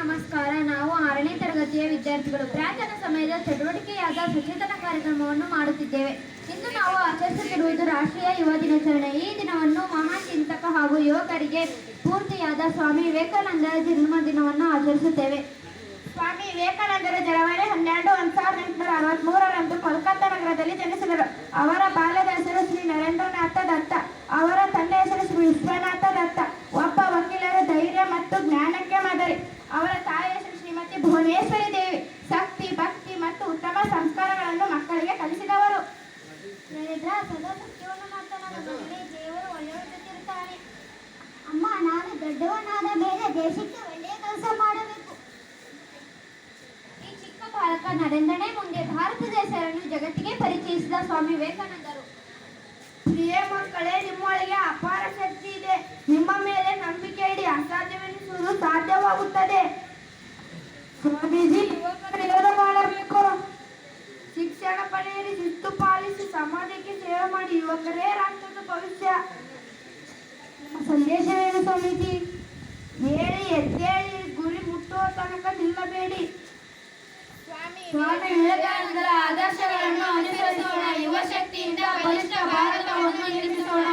ನಮಸ್ಕಾರ. ನಾವು 6ನೇ ತರಗತಿಯ ವಿದ್ಯಾರ್ಥಿಗಳು. ಪ್ರಾರ್ಥನ ಸಮಯದ ಚಟುವಟಿಕೆಯಾದ ಸಚೇತನ ಕಾರ್ಯಕ್ರಮವನ್ನು ಮಾಡುತ್ತಿದ್ದೇವೆ. ಇಂದು ನಾವು ಆಚರಿಸುತ್ತಿರುವುದು ರಾಷ್ಟ್ರೀಯ ಯುವ ದಿನಾಚರಣೆ. ಈ ದಿನವನ್ನು ಮಹಾಚಿಂತಕ ಹಾಗೂ ಯುವಕರಿಗೆ ಸ್ಫೂರ್ತಿಯಾದ ಸ್ವಾಮಿ ವಿವೇಕಾನಂದರ ಜನ್ಮದಿನವನ್ನು ಆಚರಿಸುತ್ತೇವೆ. ಸ್ವಾಮಿ ವಿವೇಕಾನಂದರು ಜನವರಿ 12, 1863ರಂದು ಕೋಲ್ಕತ್ತಾ ನಗರದಲ್ಲಿ ಜನಿಸಿದರು. ಅವರ ಬಾಲ್ಯದ ಹೆಸರು ಶ್ರೀ ನರೇಂದ್ರನಾಥ ದತ್ತ. ಅವರ ತಂದೆ ಹೆಸರು ಶ್ರೀ ವಿಶ್ವನಾಥ ದತ್ತ. ಒಬ್ಬ ವಕೀಲರು, ಧೈರ್ಯ ಮತ್ತು ಜ್ಞಾನಕ್ಕೆ ಮಾದರಿ. ಅವರ ತಾಯಿ ಹೆಸರು ಶ್ರೀಮತಿ ಭುವನೇಶ್ವರಿ ದೇವಿ. ಶಕ್ತಿ, ಭಕ್ತಿ ಮತ್ತು ಉತ್ತಮ ಸಂಸ್ಕಾರಗಳನ್ನು ಮಕ್ಕಳಿಗೆ ಕಲಿಸಿದವರು. ಸದಾ ಸತ್ಯವನ್ನು ಮಾತನಾಡುವ ಮಗನೇ, ದೇವರು ಒಳ್ಳೆಯದಿರುತ್ತಾನೆ. ಅಮ್ಮ, ನಾನು ದೊಡ್ಡವನಾದ ಮೇಲೆ ದೇಶಕ್ಕೆ ಒಳ್ಳೆಯ ಕೆಲಸ ಮಾಡಬೇಕು. ಈ ಚಿಕ್ಕ ಬಾಲಕ ನರೇಂದ್ರನೇ ಮುಂದೆ ಭಾರತದ ಹೆಸರನ್ನು ಜಗತ್ತಿಗೆ ಪರಿಚಯಿಸಿದ ಸ್ವಾಮಿ ವಿವೇಕಾನಂದರು. ಪ್ರಿಯ ಮಕ್ಕಳೇ, ನಿಮ್ಮೊಳಗೆ ಅಪಾರ ಶಕ್ತಿ ಇದೆ. ನಿಮ್ಮ ಮೇಲೆ ನಂಬಿಕೆ ಇಡಿ, ಅಸಾಧ್ಯವೆನಿಸುವುದು ಸಾಧ್ಯವಾಗುತ್ತದೆ. ಸ್ವಾಮೀಜಿ, ಯುವಕರು ವಿರೋಧ ಮಾಡಬೇಕು. ಶಿಕ್ಷಣ ಪಡೆಯಿರಿ, ಶಿಸ್ತು ಪಾಲಿಸಿ, ಸಮಾಜಕ್ಕೆ ಸೇವೆ ಮಾಡಿ. ಯುವಕರೇ ರಾಷ್ಟ್ರದ ಭವಿಷ್ಯ. ನಿಮ್ಮ ಸಂದೇಶವೇನು ಸ್ವಾಮೀಜಿ? ಹೇಳಿ, ಎದ್ದೇಳಿ, ಗುರಿ ಮುಟ್ಟುವ ತನಕ ನಿಲ್ಲಬೇಡಿ. ಸ್ವಾಮಿ ವಿವೇಕಾನಂದರ ಆದರ್ಶಗಳನ್ನು ಅನುಸರಿಸೋಣ. ಯುವ ಶಕ್ತಿಯಿಂದ ಬಲಿಷ್ಠ ಭಾರತವನ್ನು ನಿರ್ಮಿಸೋಣ.